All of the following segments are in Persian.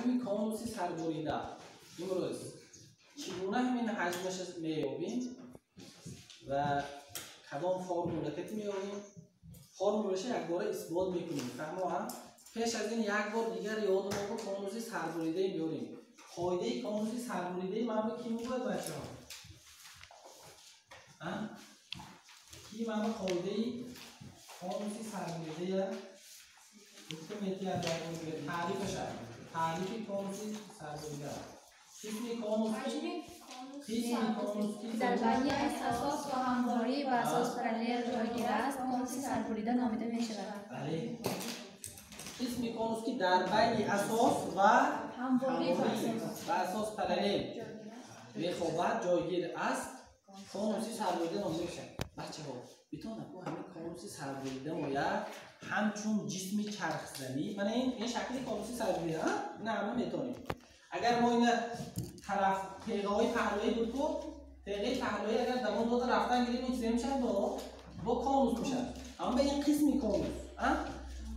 حجم کانوسی سربریده امروز چگونه همین حجمش میابیم و کدام فرموله که میاریم فرمولش یک بار اثبات میکنیم. فهموها؟ پیش از این یک بار دیگر یاد ما کانوسی سربریده بیاریم. قاعده کانوسی سربریده معلومه کی میگوید بچه‌ها؟ کی معلومه قاعده کانوسی سربریده گفتم میتی از تعریفش تعریف کانوسی سربریده قسم کانوسی در بینی اساس و همواری و اساس پرالل جایگیر است کانوسی سربریده نامیده می شود. بله. قسم کانوسی در بین اساس و همواری و اساس پرالل رقابت جایگیر است کانوسی سربریده نامیده میشه. بچه‌ها بتونه کو همین کانوسی سربریده مویا همچون جسم چرخزنی من این شکلی کانوسی سربریده نه همه میتونیم. اگر ما این طرف تیغه‌های پهلویی بود کو تیغه پهلویی اگر دوام داد رفتن گیریم این چه میشن با کانوس میشن. اما به این قسم کانوس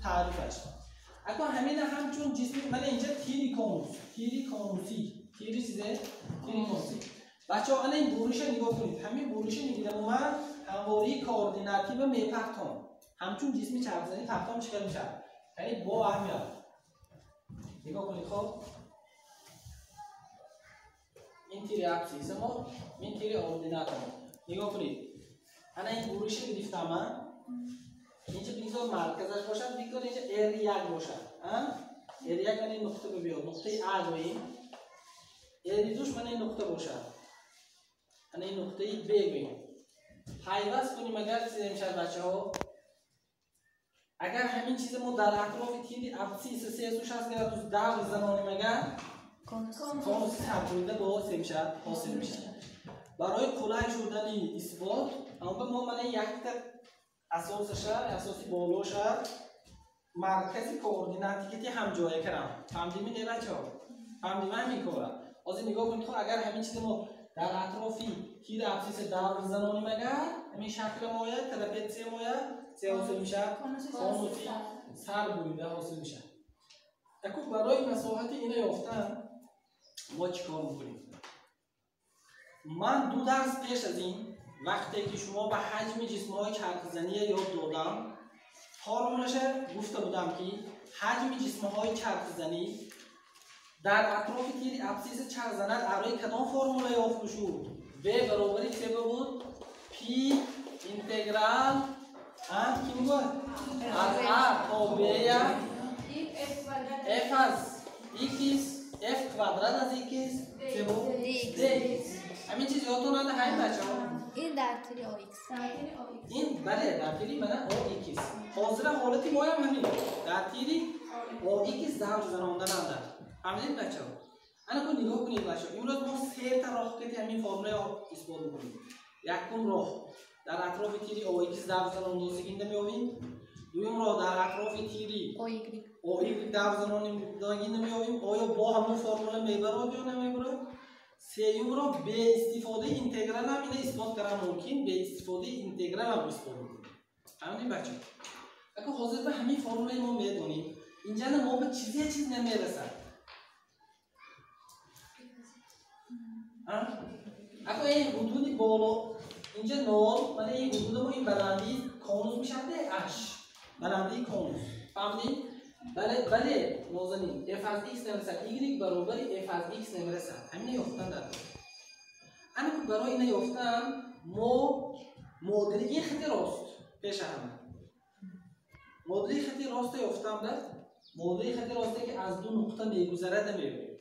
تعریفش اگه همین همچون جسم من اینجا تیری کانوسی بچه‌ها الان این بروش نگاه کنید. همین بروش میگیرم من همواری کوردیناتی و میپرتون همچون جسمی چرخزنی پرتون شکل میشه. یعنی با اهمیت نگاه کنید. خب این تیری ابسیس ما این تیری اوردینات ما نگاه کنید. الان این بروش گرفتم من اینجا بگذار مرکزش باشد بگذار اینجا R1 باشد. R1 من این نقطه رو بیاد نقطه A رویم R2 من این نقطه باشد یعنی این نقطه B بگیم پیوست کنیم. اگر چیزی میشد بچه‌ها اگر همین چیز ما در اطراف تیری ابسیس 360 گرادوس دور بزنیم اگر کانوسی سربریده با سه میشه حاصل میشه. برای کلاه شدن اثبات اما ما من یک تا اساسی بالاش مرکز کوردیناتی که هم جای کردم فهمیدیم نه بچه‌ها؟ فهمیدیم همین کاره. از این نگاه کنید اگر همین چیز ما در اطرافی تیر ابسیس دور بزنیم اگر همین شکل مایه ترپیزی مایه چه حاصل میشه؟ کانوسی سربریده حاصل میشه. اگه برای مساحت اینو یافتن ما چیکار میکنیم؟ من 2 درس پیش از این وقتی که شما به حجم جسم‌های چرخزنی یاد دادم فرمولش گفته بودم که حجم جسم‌های چرخزنی در اطراف تیر ابسیس چرخزنه برای کدام فرمول یافت شد؟ و برابر چه بود؟ پی اینتگرال کی بود؟ از A تا B f از x f کوادرات از x چه بود؟ dx. همین چیز یادتون نده همین بچه‌ها. این در تیری AX. این بله در تیری من AX. حاضر حالتی ما هم همین در تیری AX در زنانده نده. همین بچه‌ها. الان کو نگاه کنید بچه‌ها. امروز ما 3 تا راه که همین فرمول اثبات می‌کنیم. یکم راه در اطراف تیری AX در زنانده سگنده می‌آویم. دوم راه در اطراف تیری AY در زنانده می‌آویم. آیا با همون فرمول میبرد یا نمیبرد؟ سیوم را به استفاده اینتگرال هم اینه اثبات کردن ممکن به استفاده اینتگرال هم اثبات می‌کنیم. همین بچه‌ها. اگه حاضر به همین فرمول ما میدونیم اینجا ما به چیز نمیرسد. اگه این حدود بالا اینجا 0 من این حدود ما این بلندی کانوس میشه اش بلندی کانوس فهمیدید؟ بله نازنین f از x نمیرسد y برابر f از x نمیرسد. همین یافتن در اما برای این یافتن ما مدل این خط راست پیش همه مدل خط راست یافتم در مدل خط راستی که از 2 نقطه میگذرد نمیبینیم.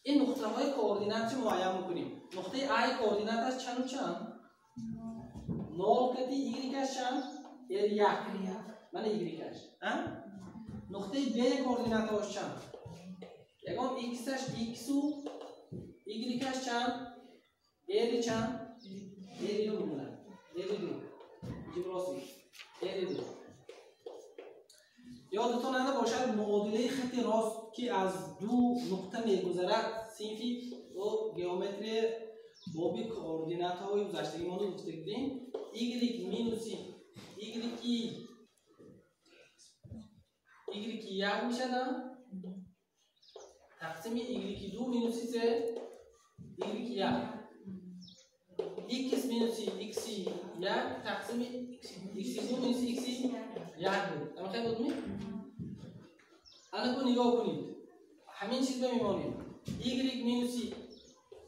این نقطه های کوردینات معین میکنیم. نقطه I کوردیناتش چند و چند؟ 0 کتی y کش چند؟ R1 من y کش نقطه B کوردیناتش چند؟ یکم x کش x و y کش چند؟ R چند؟ R2 بودن R2 جبراسی R2 یادتون نده باشد معادله خط راست که از 2 نقطه میگذرد صنفی و گئومتری بابی کوردینات های گذشتگی ما رو گفته بودیم y مینوس y یک میشه نه تقسیم y2 minus y1 x minus x1 تقسیم x2 minus x1 بود. اما خیلی بودمی؟ الان کو نگاه کنید همین چیز رو میمونیم y minus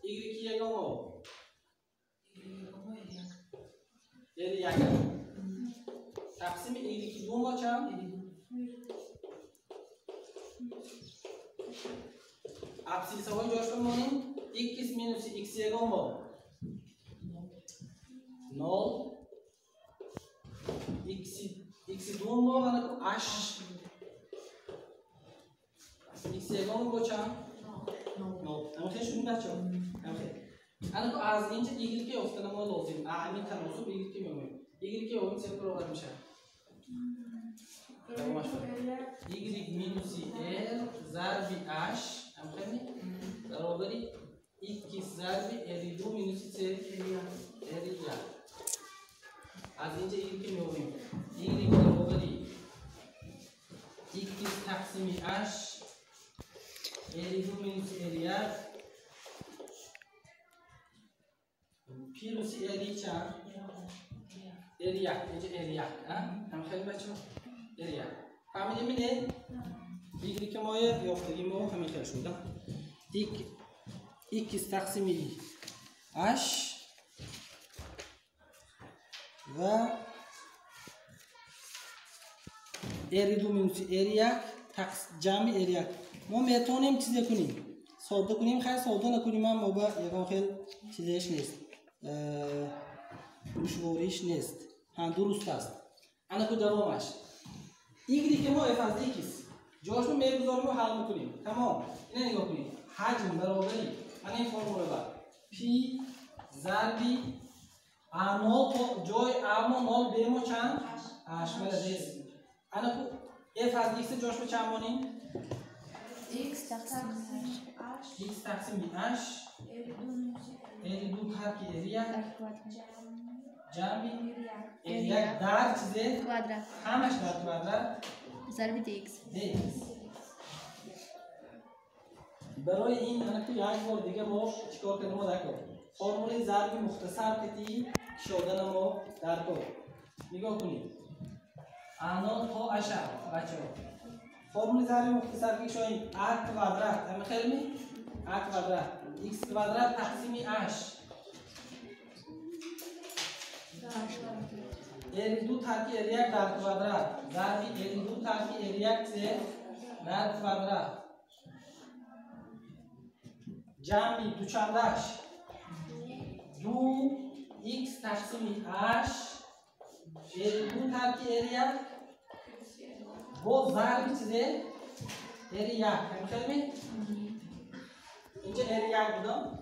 y1 ما y1 تقسیم y2 ما چند؟ ابسیس های جاش بمونیم x minus x1 ما 0 x2 ما الان h x1 ما چند؟ 0 اما خیلی شدیم بچه ها الان از اینجا y که افتادن ما لازم همین تناسب y که میمونیم y که اون چه برابر میشه y minus l ضرب h هم خیلی برابری x ضرب l2 minus l1 از اینجا y که میمونیم y برابری x تقسیم h l2 minus l1 پیروسی l چند؟ l1 اینجا l1 هم خیلی بچه l1 فهمیدیم اینه؟ دیگری که ما یافتگی ما همین خیلی شده x تقسیم h و l2 minus l1 جمع l1 ما میتونیم چیز کنیم ساده کنیم خیلی ساده نکنیم ما با یکم خیلی چیزش نیست دشواریش نیست هم درست است انا کو دوامش ایگری که ما اف از ایکس جاش رو میگذاریم و حل میکنیم تمام اینو نگاه کنید حجم برابری من این فرمول بر پی ضربی A0 تا جای A0 به ما چند؟ 8 ملدیس انا کو اف از ایکس جاش رو چند مانیم؟ x تقسیم h l2 ترک l1 جمعی l1 در چیزه کوادرات همش در کوادرات ضرب dx برای این انا تو یک بار دیگه ما چیکار کنیم ما درک فرمول ضرب مختصر کتی شدن ما درک نگاه کنید انا تا اشر بچه‌ها فرمول ضرب مختصر که شاید a کوادرات هم خیلی می a کوادرات x کوادرات تقسیم h l2 ترک l1 در کوادرات ضرب l2 ترک l1 در کوادرات جمعی تو چندش 2x تقسیم h l2 ترک l1 با ضرب چیزه l1 خیلی اینجا l1 بودم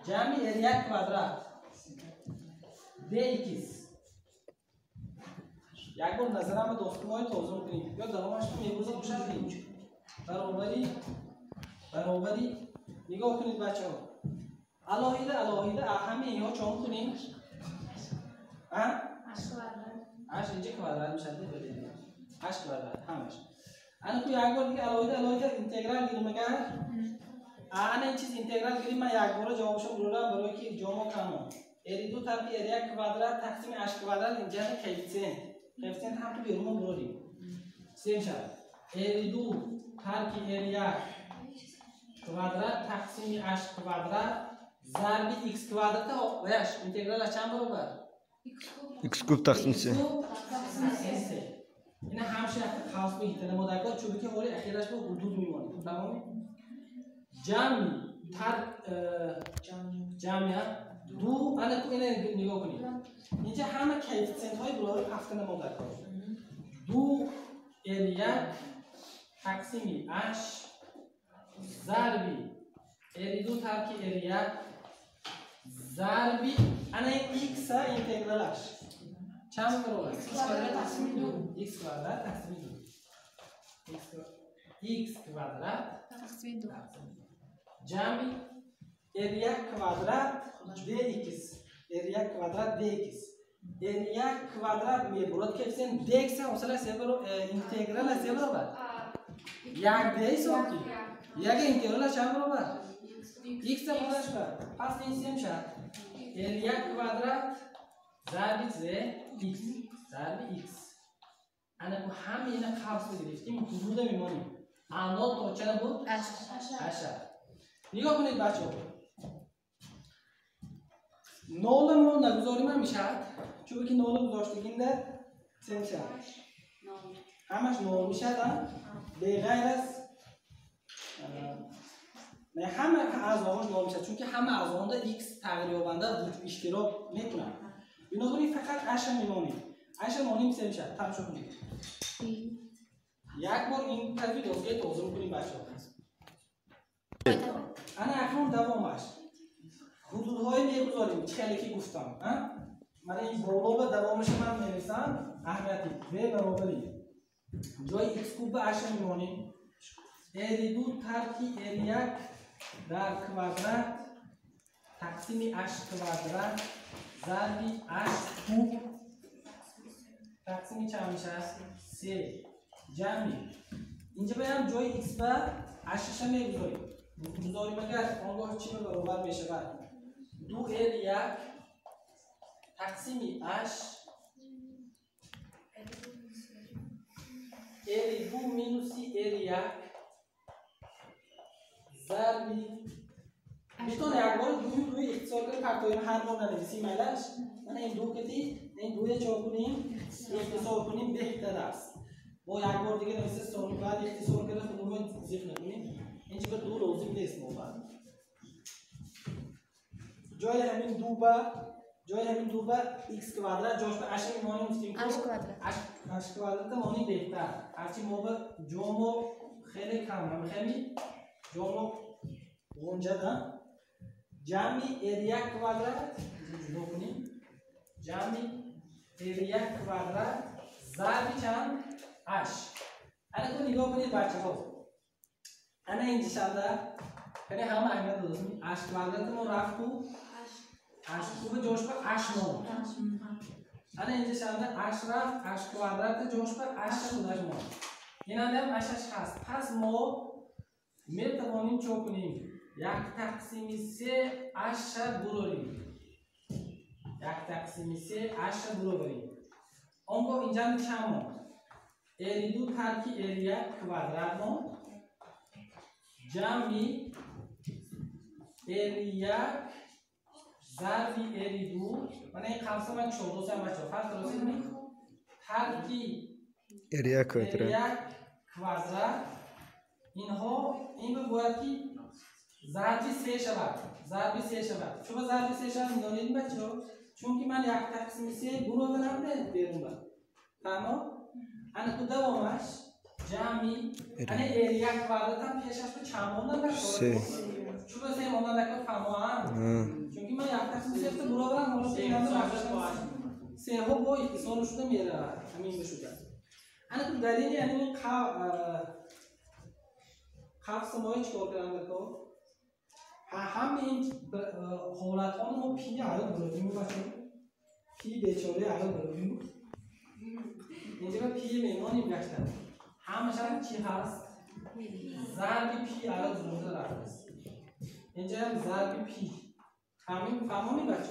جمع l1 کوادرات dx یک بار نظرم دوستمای توضیح کنیم یا دوامش رو میگوزه بشن برابری نگاه کنید بچه ها علاهیده همه اینها چون کنیم اش اینجا کوادرات میشه ببینید اش کوادرات همش انا کو یک بار دیگه علاهیده اینتگرال گیریم اگر انا این چیز اینتگرال گیریم من یک بار جوابشو بردم برای که جامو کامو l2 ترک l1 کوادرات تقسیم h کوادرات اینجا کوفیشنت هم تو بیرون بردیم سیم شد l2 ترک l1 کوادرات تقسیم h کوادرات ضرب x کوادرات ویش اینتگرال چند برابر x کوب تقسیم 3 اینا همشه خاص به ایتن مدرکات چوبی که حولی اخیرش به حدود میمونه تمام جمعی جمعی دو انا کو اینو نگاه کنید اینجا همه کوفیشنت های برای هفتن مدرکات دو l1 تقسیم h ضربی l2 ترک l1 ضربی انا این x اینتگرالش چند برابر x کوادرات تقسیم 2 x کوادرات تقسیم 2 x کوادرات تقسیم 2 جمعی l1 کوادرات dx l1 کوادرات dx l1 کوادرات میبرد که dx هم اصلا سه برابر اینتگرال سه برابر یک دیس اوکی یک اینتگرال چند برابر؟ x برابرش کرد. پس این سیم شد ال1 کوادرات ضرب x ضرب x. انا با همه اینا قابل گرفتیم حدود میمونیم. اندال تا چند بود؟ 8. نگاه کنید بچه‌ها. نول ما نگذاریم میشد. چون که نول گذاشتگیم در سیم شد. همش نول میشد به غیر از نه همه اعضاهاش نول میشد چون که همه اعضاها در x تغییر یابنده اشتراک میکنن. بنابراین فقط 8 میمونیم. 8 میمونیم سیم شد. تمام شد دیگه. یک بار این طرفی دوزگه توضیح میکنیم بچه‌ها. انا اکنون دوامش حدودهای میگذاریم خیلی که گفتم. من این بالا به دوامش من می‌نویسم اهمیتی و برابری جای x کوب به 8 میمونیم. ال2 ترکی ال1 در کوادرات تقسیم 8 کوادرات ضرب 8 کوب تقسیم چند میشه؟ 3 جمعی. اینجا باید جای x به 8 میگذاریم. بذاریم اگر آنگاه چی به برابر میشه بعد 2l1 تقسیم 8 l2 مینوسی l1 ضربی میتونه یک بار روی اختصار کنیم پرتویم هر بار ننویسیم ملش. من این دو کتی این دوی چا کنیم اختصار کنیم بهتر است. با یک بار دیگه نویسه سال بعد اختصار کنه خودمون زیف نکنیم. اینجا دو لازم نیست موبایل. جای همین دو با x کوادرات جاش به 8 میمونیم گفتیم که 8 کوادرات مانی بهتر. هرچی ما به جامو خیلی کم هم خیلی جامو اونجا دارم. جمعی ال1 کوادرات جلو کنیم. جمعی ال1 کوادرات ضرب چند 8. الان تو نگاه کنید بچه‌ها. انا اینجا شده یعنی همه اهمیت دادیم 8 کوادرات ما رفت تو 8 کوب جاش به 8 مون. انا اینجا شده 8 رفت 8 کوادرات جاش به 8 خودش مون. این هم 8 هست. پس ما میتوانیم چه کنیم؟ یک تقسیم 3 8 بروریم. یک تقسیم 3 8 بروریم. آنگاه اینجا چند مون؟ ال2 ترکی ال1 کوادرات مون جمعی ال1 ضرب ال2 من این خمسه من 14 سم بچه‌ها فرق درست کنید ترکی ال1 کوادرات اینها این به باید که ضرب 3 شود. چون ضرب 3 شود میدونید بچه‌ها چون که من یک تقسیم 3 گروه برم نه بیرون بر تمام. انا تو دوامش جمعی انا ال1 کوادرات هم پیشش به چند موندن بچه‌ها چون به 3 موندن دکتر فهموام چون که من یک تقسیم 3 تا گروه برم حالا که اینا رو 3 ها با اتصال شده میره همین بشوده. انا تو دلیل یعنی خاص سمای چیکار کردن بکو همه این حالت ها ما پی عدد بردیم بچه‌ها پی بیچاره عدد بردیم اینجا به پی میمانیم گشتن همش هم چی هست؟ ضرب پی عدد زنده رفت. اینجا هم ضرب پی فهمونی بچه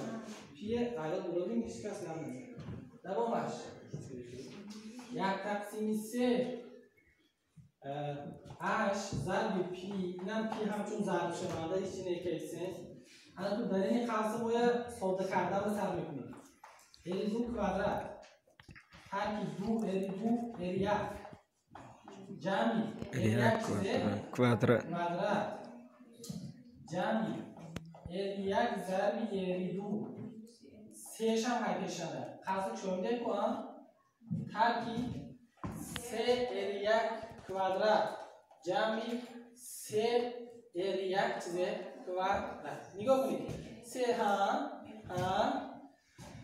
پی عدد بردیم هیچ کس هم نزد دوامش یک تقسیم 3 8 ضرب پی اینم پی همچون ضرب شونده هیچ چیزی نیست. الان تو در این خاصه باید ساده کردن رو سر میکنیم. ال2 کوادرات ترکیب 2 ال2 ال1 جمعی ال1 کوادرات جمعی ال1 ضرب ال2 سهش هم حکشنه خاصه چون میده کنم ترکیب 3 ال1 کوادرات جمعی 3 ال1 کوادرات. نگاه کنید 3 ها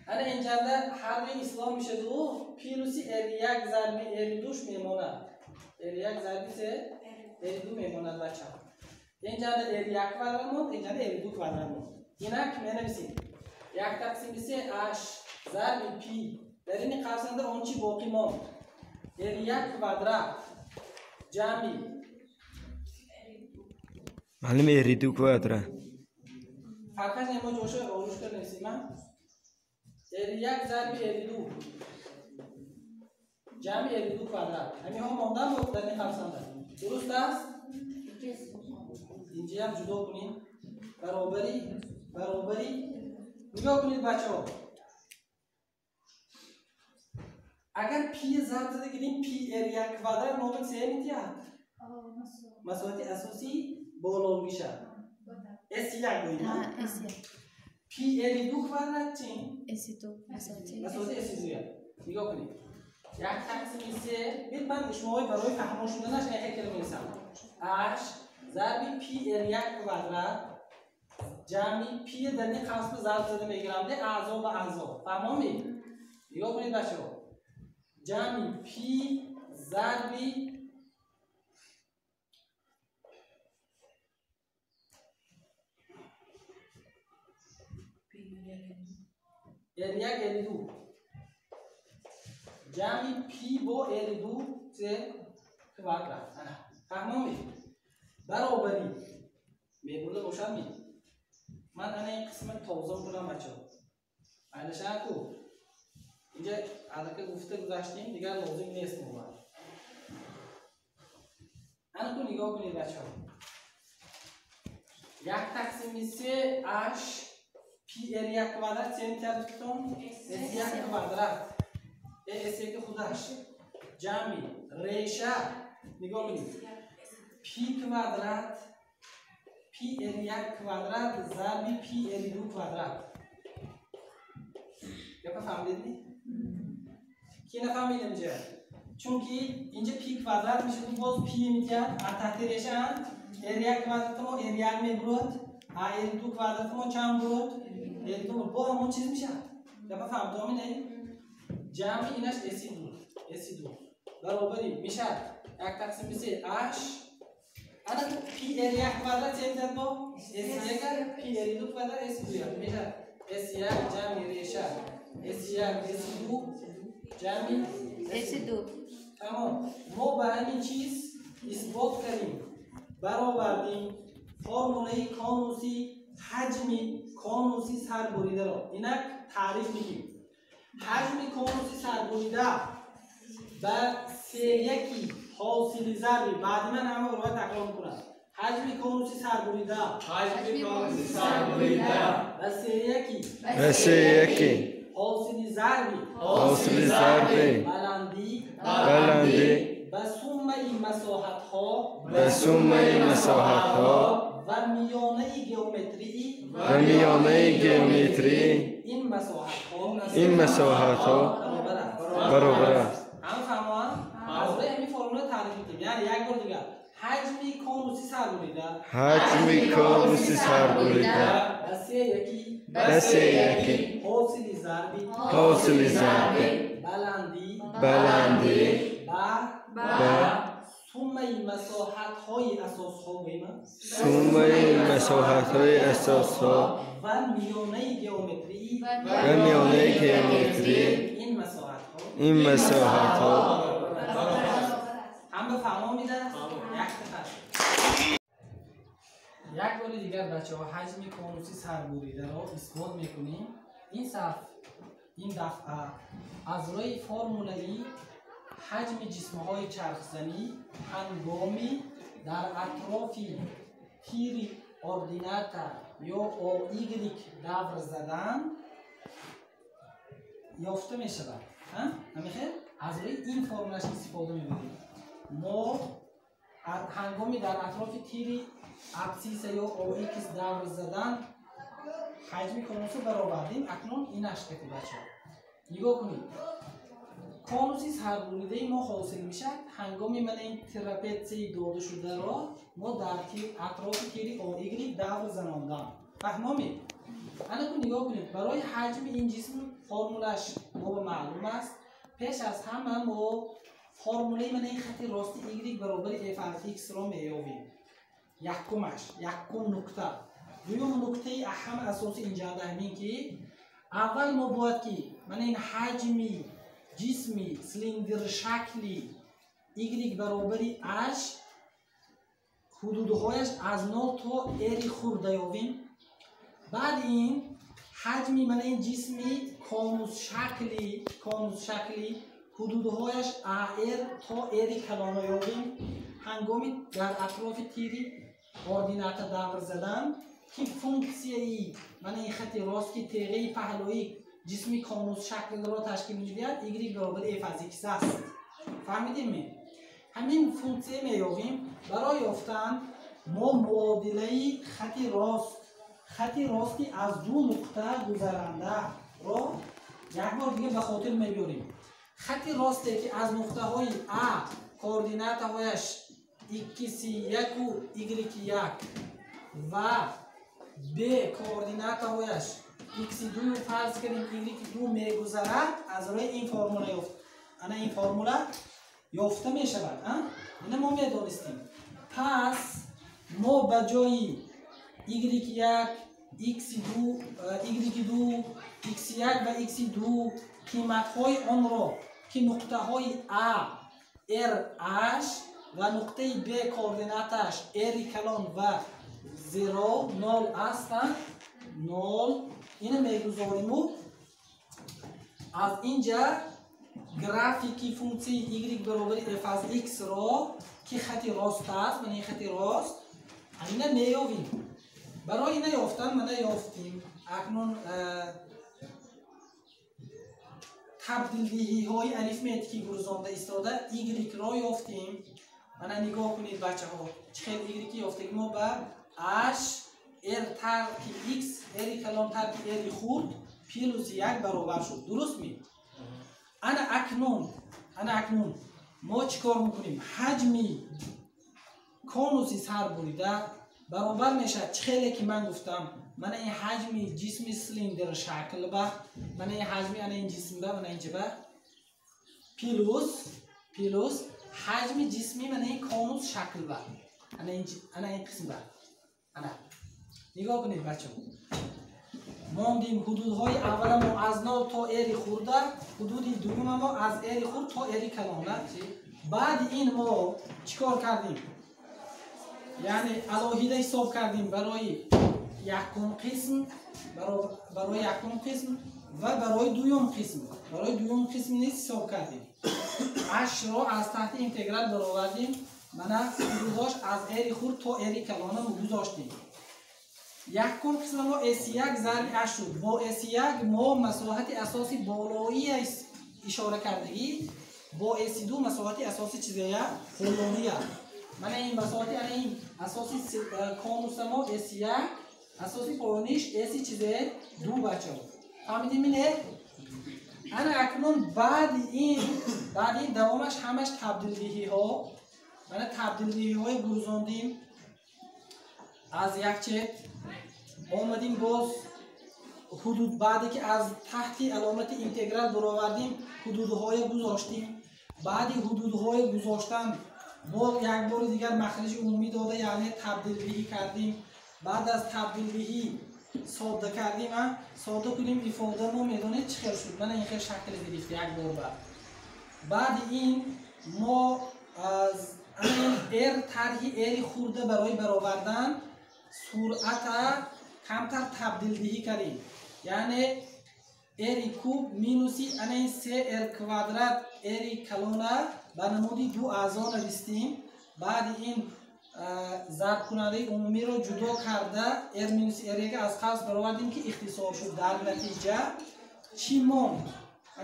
انا اینجا هر روی اسلام میشه دو پیروسی ال1 ضرب ال2 میمونه. ال1 ضرب 3 ال2 میمونه بچه‌ها. اینجا ال1 کوادرات موند اینجا ال2 کوادرات موند. اینا که می‌نویسیم یک تقسیم 3 8 ضرب پی در این قسمت اون چی باقی موند ال1 کوادرات جمعی معلم اری دو کوادره فرقش نما جوشه روش کرد نسیما اری یک ضرب اری دو جمع اری دو کوادرات همین هم ماندن بود در این خرسنده درست است؟ اینجا هم جدا کنیم برابری نگاه کنید بچه ها اگر پی ضرب زده گیریم پی اری یک کوادرات نوبت سه میتیاد مساوات اساسی بالا میشه اس یک گوییم پی اری دو کوادرات چین؟ مساوات اس دویه نگاه کنید یک تقسیم سه بید من شما برای فهم شدنش یک کلمه می‌نویسم اش ضرب پی اری یک کوادرات جمعی پی در این قسمت ضرب زده میگیرم ده اعضا و اعضا فهمید؟ نگاه کنید بچه‌ها جمعی پی ضربی اری یک اری دو جمعی پی با اری دو سه کوادرات فهمید؟ برابری میبوله روشن می من این قسمت توضیح کنم بچه‌ها علشان کو اینجا الان گفته گذاشتیم دیگه لازم نیست موبایل انا کو نگاه کنید بچه‌ها یک تقسیم سه اش پی اری یک کوادرات چه میتونه بکنم اس یک کوادرات اس یک خودش جمعی ریشه نگاه کنید پی کوادرات پی اری یک کوادرات ضرب پی اری دو کوادرات یا فهمیدید؟ کی نفهمید اینجا؟ چون که اینجا پی کوادرات میشه باز پی میتیاد تحت ریشه اری یک کوادرات ما اری یک میبرد اری دو کوادرات ما چند برد؟ اری دو با همون چیز میشه یا فهمید نه؟ جمع اینش اسی دو برابری میشه یک تقسیم سه اش انا پی اری یک کوادرات چه میتاد با؟ اس یک پی اری دو کوادرات اس دو میشه اس یک جمع ریشه اس یک اس دو جمع اس دو تمام ما به همین چیز اثبات کردیم برآوردیم فرموله کانوسی حجم کانوسی سربریده را اینک تعریف میگیم حجم کانوسی سربریده بر سه یکی حاصل ضربی بعد من همه رو تکرار میکنم حجم کانوسی سربریده بر سه یکی حاصل ضربی بلندی و سومه مساحت ها و میانه گئومتری این مساحت ها برابر است هم فهمان از روی همین فرمول تعریف می‌کنیم یعنی یک بار دیگه حجم کانوسی سربریده و سه یکی حاصل ضربی بلندی و سومه مساحت های اساس ها و میانه گئومتری این مساحت ها هم به فهم میده یک بار دیگر بچه ها حجم کانوسی سربریده را اثبات میکنیم این دفعه از روی فرموله حجم جسم‌های چرخزنی هنگامی در اطراف تیر اوردیناتا یا اویگلیک دور زدن یافته می شود. همین از روی این فرمولش استفاده می‌کنیم. ما هنگامی در اطراف تیر ابسیس یا اویگلیک دور زدن حجم کانوسی برآوردیم. اکنون این اشکال بچه‌ها نگاه کنید. کانوسی سربریده ما حاصل میشه هنگامی من این تراپزی داده شده را ما در اطراف تیر اویگلیک دور زناندن. فهمید؟ الان نگاه کنید برای حجم این جسم فرمولش ما معلوم است. پیش از همه ما فرموله من این خط راستی ایگریک برابر اف ایکس را میابیم. یکم نکته. دوم نکته اهم اساسی اینجا همین که اول ما باید که من این حجمی جسمی سلیندر شکلی ایگریک برابر اش حدودهایش از 0 تا اری خورده یابیم. بعد این حجمی من این جسمی کانوس شکلی حدودهایش ار تا اری کلان یابیم. هنگامی در اطراف تیری کوردینات دور زدن که فونکسیایی من این خط راست که تیغه پهلوی جسمی کانوس شکل را تشکیل می‌دهد y برابر f از x است. فهمیدیم می؟ همین فونکسیه میابیم. برای یافتن ما معادله خط راستی از دو نقطه گذرنده را یک بار دیگه به خاطر میبریم. خط راستی که از نقطه های A کوردینات هایش x1 و y1 و B کوردینات هایش x2 فرض کنیم y2 میگذرد از روی این فرمولا یافت. این فرمولا یافته می شود. اینه ما میدانستیم. پس ما به جای y1 x2 x1 و x2 قیمت های آن را که نقطه های A R H و نقطه B کوردیناتش R کلان و 0 0 هستند 0 اینو میگذاریم و از اینجا گرافیکی فونکسی y برابر f از x را که خط راست است من این خط راست اینه میابیم. برای اینه یافتن من یافتیم اکنون تبدیلی های اریتمتیکی گرزانده ایستاده y را یافتیم. من نگاه کنید بچه ها چه y یافته ما به h r ترک x r کلان ترک r خورد پیلوس 1 برابر شد. درست می؟ انا اکنون ما چیکار میکنیم؟ حجمی کانوسی سر بریده برابر میشه چخیلی که من گفتم من این حجمی جسمی سلیندر شکل به من این حجمی این جسم به من اینجا به پیلوس حجم جسمی من این کانوس شکل به این قسم به نگاه کنید بچه ما دیدیم حدودهای اول ما از 0 تا اری خورده حدود دوم ما از اری خورد تا اری کلانه. بعد این ما چیکار کردیم؟ یعنی علاهیده حساب کردیم برای یکم قسم و برای دوم قسم نیست حساب کردیم. اش را از تحت اینتگرال برآوردیم. من حدوداش از اری خورد تا اری کلانه گذاشتیم. یکم قسم ما S1 ضرب اش شد. با S1 ما مساحت اساسی بالایی اشاره کردگی با S2 مساحت اساسی چیزیه پولونیه. من این مساحت این اساسی کانوس ما S1 اساسی پولونیش S چیزه دو بچه ها فهمیدیم اینه؟ انا اکنون بعد این دوامش همش تبدیلی ها من تبدیلی های گروزاندیم از یک چه آمدیم باز حدود بعدی که از تحت علامت اینتگرال برآوردیم حدودهای گذاشتیم. بعد حدودهای گذاشتن با یک بار دیگر مخرج عمومی داده یعنی تبدیل کردیم. بعد از تبدیل ساده کردیم ساده کنیم ifade ما میدونید چه خیلی شد. من این خیلی شکل گرفت یک بار بعد این ما از این طرحی خورده برای برآوردن سرعت کمتر تبدیل کردیم یعنی اری کوب مینوسی این 3 کوادرات اری کلونه به نمودی 2 اعضا نوشتیم. بعد این ضرب کننده عمومی رو جدا کرده ار مینوس اری که از قبل برآوردیم که اختصار شد. در نتیجه چی موند؟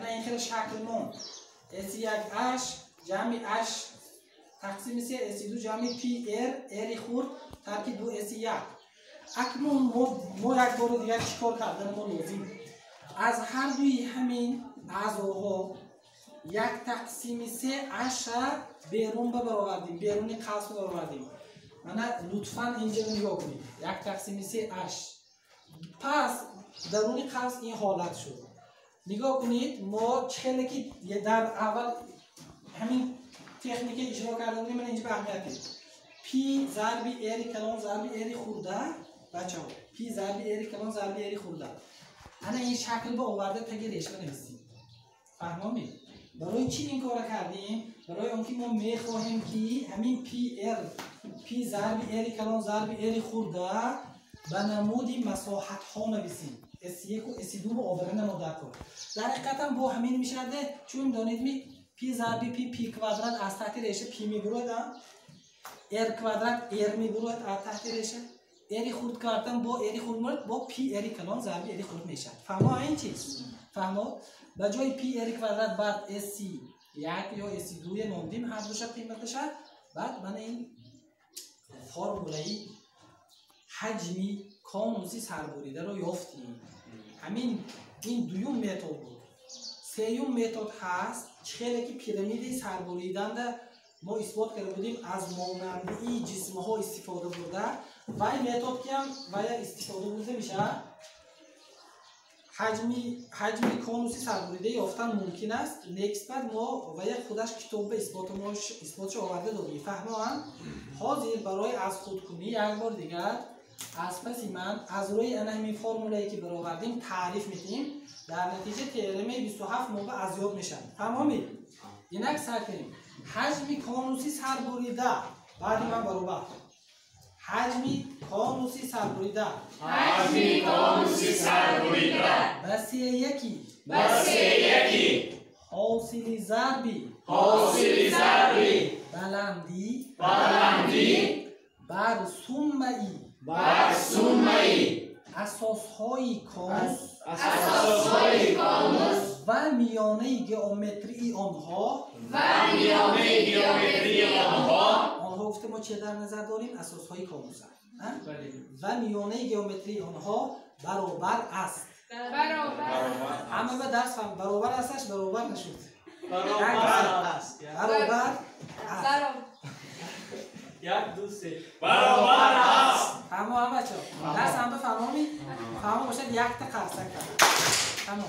این خیلی شکل موند S1 H جمع H تقسیم 3 S2 جمع P R اری خورد ترکیب 2 S1. اکنون ما یک بار دیگر چیکار کردن ما لازم از هر دوی همین اعضاها 1/3 بیرون برآوردیم بیرونی قسم برآوردیم. من لطفاً اینجا نگاه کنید 1/3 پس درونی قسم این حالت شد. نگاه کنید ما چخیلی که در اول همین تکنیک اجرا کرده بودیم من اینجا به اهمیت پی ضرب اری کلان ضرب اری خورده بچه ها پی ضرب اری کلان ضرب اری خورده این شکل به آورده تگه ریشه بنویسیم. فهمید؟ برای چی این کار کردیم؟ برای آنکه ما میخواهیم که همین پی ضرب اری کلان ضرب اری خورده به نمودی مساحت ها نویسیم S1 و S2 رو آورده نموده کن. در حقیقت با همین میشده چون دانید می پی ضرب پی کوادرات از تحت ریشه پی میبرد ار کوادرات ار میبرد از تحت ریشه اری خورد کردن با اری خورد مرد با پی اری کلان ضرب اری خورد میشه. فهمو این چیز؟ فهمو؟ به جای پی اری کوادرات بعد S1 یا S2 نامدیم هر دوش قیمتش بعد من این فرمولای حجمی کانوسی سربریده رو یافتیم. همین این دوم متد بود. سوم متد هست چخیلی که پیرامید سربریدن ما اثبات کرده بودیم از مانندی جسم ها استفاده بوده و این متد که هم استفاده بوده میشه حجمی کانوسی سربریده یافتن ممکن است. نیکست بعد ما و خودش کتاب به اثباتش آورده داریم. فهمم حاضر برای از خودکنی یک بار دیگر از پس من از روی همین فرمولایی که برآوردیم تعریف میدیم در نتیجه تئورم 27 موقع از یاد میشن. تمامی اینک سر کنیم حجمی کانوسی سربریده بعد من برابر حجمی کانوسی سربریده بس یکی حاصل ضربی بلندی بر سومئی اساسهای کانوس و میانه گئومتری آنها گفته ما چه در نظر داریم اساسهای کانوس و میانه گئومتری آنها برابر است. همه به درس فهم برابر هستش برابر نشد برابر است یک دو سه برابر است. تمام بچه درس هم بفهمید فهمو باشد یک تا خرسک تمام.